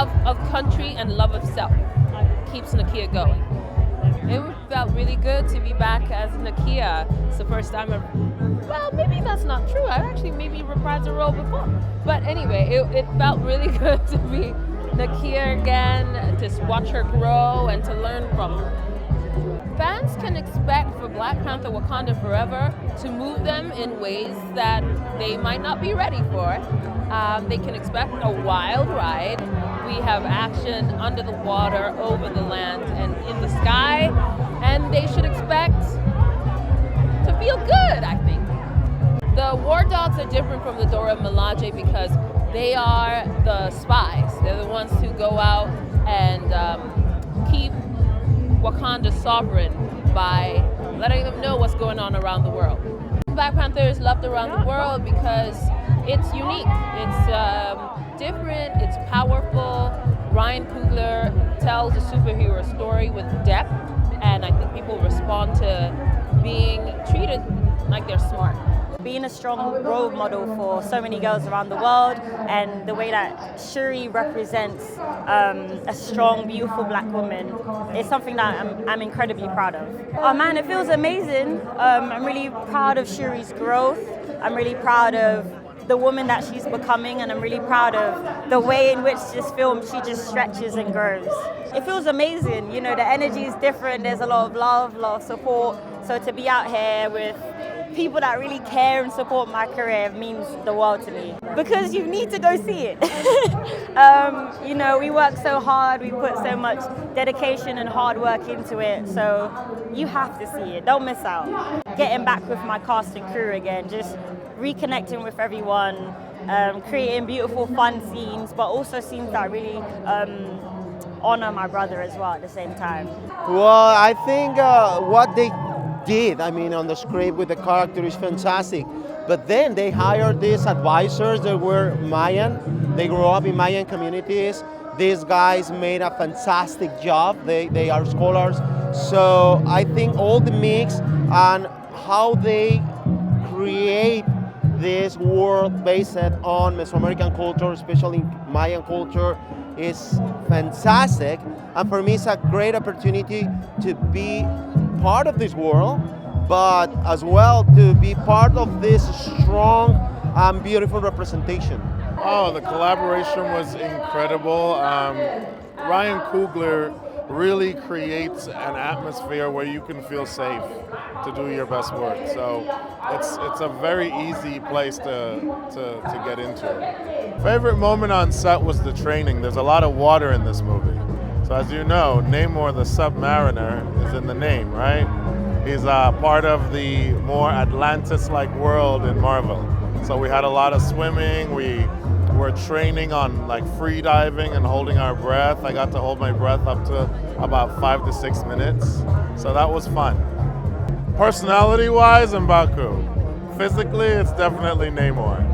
love of country and love of self keeps Nakia going. It felt really good to be back as Nakia. It's the first time well, maybe that's not true. I've actually maybe reprised the role before. But anyway, it felt really good to be Nakia again, to watch her grow and to learn from her. Fans can expect for Black Panther Wakanda Forever to move them in ways that they might not be ready for. They can expect a wild ride. We have action under the water, over the land, and in the sky. And they should expect to feel good, I think. The War Dogs are different from the Dora Milaje because they are the spies. They're the ones who go out and keep Wakanda sovereign by letting them know what's going on around the world. Black Panther is loved around the world because it's unique, it's different, it's powerful. Ryan Coogler tells a superhero story with depth, and I think people respond to being treated like they're smart. Being a strong role model for so many girls around the world, and the way that Shuri represents a strong, beautiful black woman is something that I'm incredibly proud of. Oh man, it feels amazing. I'm really proud of Shuri's growth. I'm really proud of the woman that she's becoming, and I'm really proud of the way in which this film, she just stretches and grows. It feels amazing, you know, the energy is different, there's a lot of love, a lot of support. So to be out here with people that really care and support my career means the world to me. Because you need to go see it. You know, we work so hard, we put so much dedication and hard work into it, so you have to see it, don't miss out. Getting back with my cast and crew again, just reconnecting with everyone, creating beautiful fun scenes, but also scenes that really honor my brother as well at the same time. Well, I think what they did, I mean, on the script with the character is fantastic. But then they hired these advisors that were Mayan. They grew up in Mayan communities. These guys made a fantastic job. They are scholars. So I think all the mix and how they create this world based on Mesoamerican culture, especially Mayan culture, is fantastic. And for me, it's a great opportunity to be part of this world, but as well to be part of this strong and beautiful representation. Oh, the collaboration was incredible. Ryan Coogler really creates an atmosphere where you can feel safe to do your best work. So it's a very easy place to get into. Favorite moment on set was the training. There's a lot of water in this movie. So as you know, Namor the Submariner is in the name, right? He's part of the more Atlantis-like world in Marvel. So we had a lot of swimming. We were training on like free diving and holding our breath. I got to hold my breath up to about 5 to 6 minutes. So that was fun. Personality-wise, M'Baku. Physically, it's definitely Namor.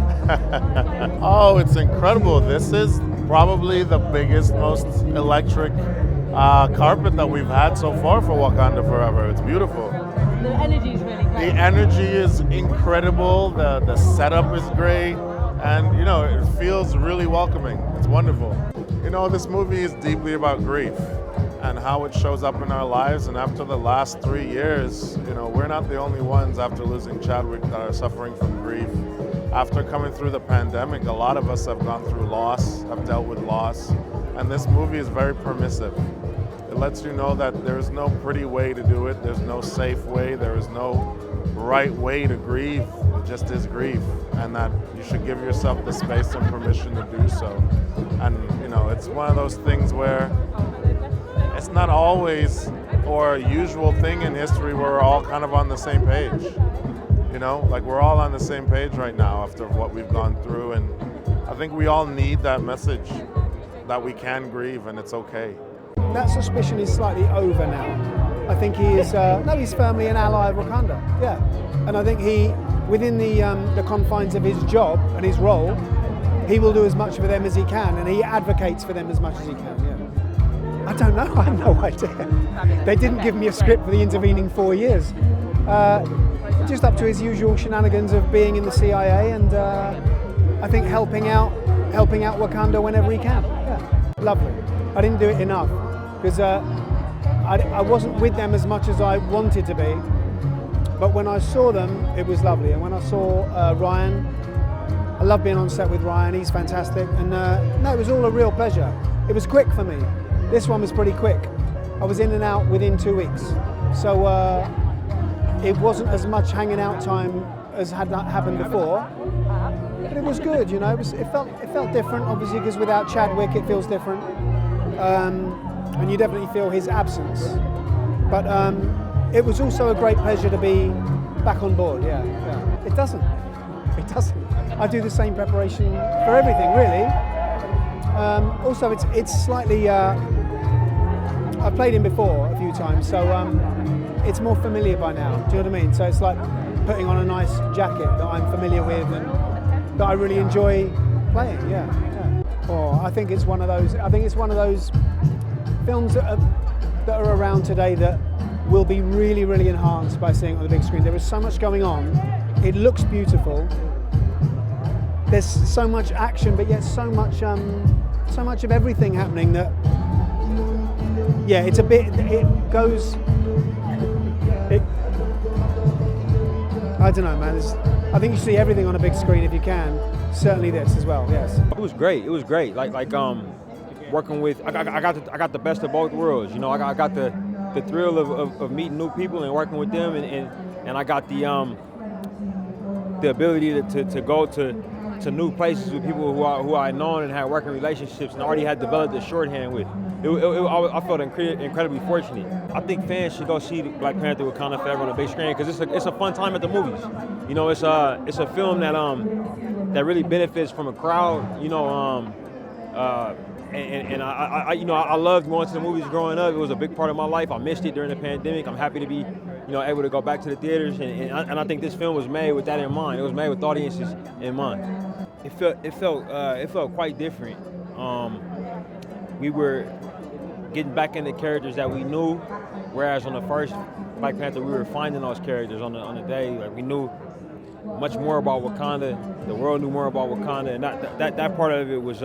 Oh, it's incredible. This is probably the biggest, most electric carpet that we've had so far for Wakanda Forever. It's beautiful. The energy is really great. The energy is incredible. The setup is great. And, you know, it feels really welcoming. It's wonderful. You know, this movie is deeply about grief and how it shows up in our lives. And after the last 3 years, you know, we're not the only ones after losing Chadwick that are suffering from grief. After coming through the pandemic, a lot of us have gone through loss, have dealt with loss. And this movie is very permissive. It lets you know that there's no pretty way to do it. There's no safe way. There is no right way to grieve. It just is grief. And that you should give yourself the space and permission to do so. And, you know, it's one of those things where it's not always or a usual thing in history where we're all kind of on the same page. You know, like we're all on the same page right now after what we've gone through. And I think we all need that message that we can grieve and it's okay. That suspicion is slightly over now. I think he is, he's firmly an ally of Wakanda, yeah. And I think he, within the confines of his job and his role, he will do as much for them as he can, and he advocates for them as much as he can, yeah. I don't know, I have no idea. They didn't give me a script for the intervening 4 years. Just up to his usual shenanigans of being in the CIA and I think helping out Wakanda whenever he can, yeah. Lovely. I didn't do it enough because I wasn't with them as much as I wanted to be. But when I saw them, it was lovely. And when I saw Ryan, I love being on set with Ryan. He's fantastic. And no, it was all a real pleasure. It was quick for me. This one was pretty quick. I was in and out within 2 weeks. So it wasn't as much hanging out time as had that happened before. But it was good, you know. It felt different, obviously, because without Chadwick, it feels different. And you definitely feel his absence. But it was also a great pleasure to be back on board, yeah. It doesn't. I do the same preparation for everything, really. Also, it's slightly, I've played him before a few times, so it's more familiar by now, do you know what I mean? So it's like putting on a nice jacket that I'm familiar with and that I really enjoy playing, yeah. Oh, I think it's one of those films that are around today that will be really, really enhanced by seeing it on the big screen. There is so much going on. It looks beautiful. There's so much action, but yet so much of everything happening that, yeah, it goes. I don't know, man. I think you see everything on a big screen if you can. Certainly this as well. Yes. It was great. Like working with. I got the best of both worlds. You know, I got the thrill of meeting new people and working with them, and I got the ability to go to new places with people who I had known and had working relationships and already had developed a shorthand with. I felt incredibly fortunate. I think fans should go see Black Panther Wakanda Forever on the big screen because it's a fun time at the movies. You know, it's a film that really benefits from a crowd. You know, and I loved going to the movies growing up. It was a big part of my life. I missed it during the pandemic. I'm happy to be, able to go back to the theaters. And I think this film was made with that in mind. It was made with audiences in mind. It felt quite different. We were getting back into characters that we knew, whereas on the first Black Panther, we were finding those characters on the day. Like we knew much more about Wakanda. The world knew more about Wakanda, and that part of it was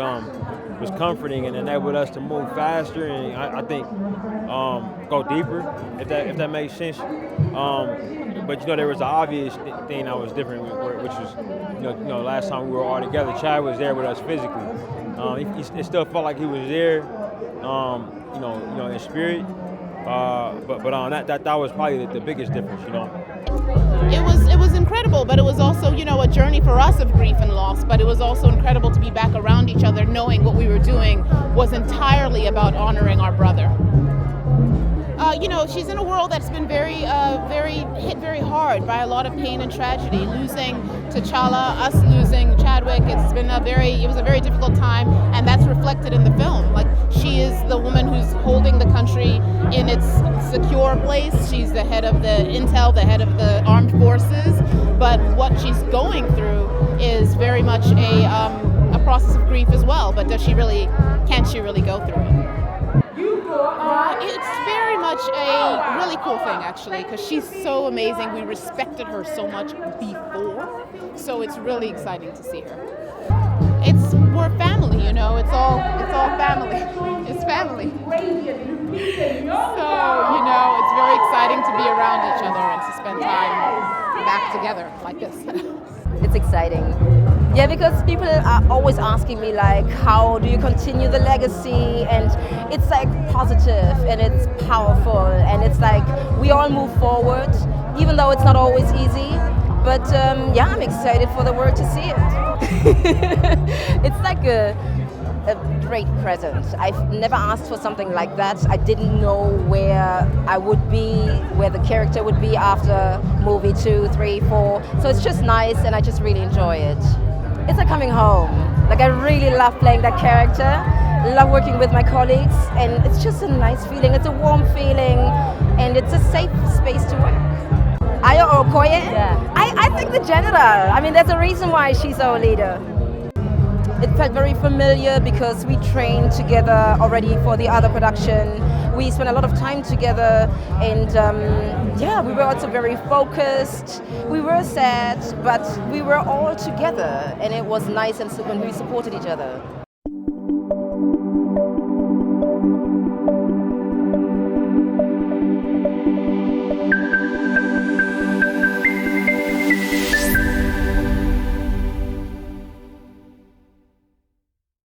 comforting and enabled us to move faster and I think go deeper, if that makes sense. But there was an obvious thing that was different, which was last time we were all together, Chad was there with us physically. It still felt like he was there, in spirit. But that was probably the biggest difference, It was incredible, but it was also, a journey for us of grief and loss, but it was also incredible to be back around each other, knowing what we were doing was entirely about honoring our brother. She's in a world that's been very hit very hard by a lot of pain and tragedy. Losing T'Challa, us losing Chadwick, it was a very difficult time, and that's reflected in the film. Like, she is the woman who's holding the country in its secure place. She's the head of the intel, the head of the armed forces, but what she's going through is very much a process of grief as well. But can she really go through it? It's very much a really cool thing, actually, because she's so amazing. We respected her so much before, so it's really exciting to see her. We're family, It's all family. It's family. So it's very exciting to be around each other and to spend time back together like this. It's exciting. Yeah, because people are always asking me, like, how do you continue the legacy? And it's like positive and it's powerful and it's like we all move forward, even though it's not always easy. But I'm excited for the world to see it. It's like a great present. I've never asked for something like that. I didn't know where I would be, where the character would be after movie 2, 3, 4. So it's just nice and I just really enjoy it. It's like coming home. Like, I really love playing that character, love working with my colleagues, and it's just a nice feeling. It's a warm feeling and it's a safe space to work. Aya or Okoye? Yeah. I think the general. I mean, there's a reason why she's our leader. It felt very familiar because we trained together already for the other production. We spent a lot of time together and we were also very focused. We were sad, but we were all together and it was nice and when we supported each other.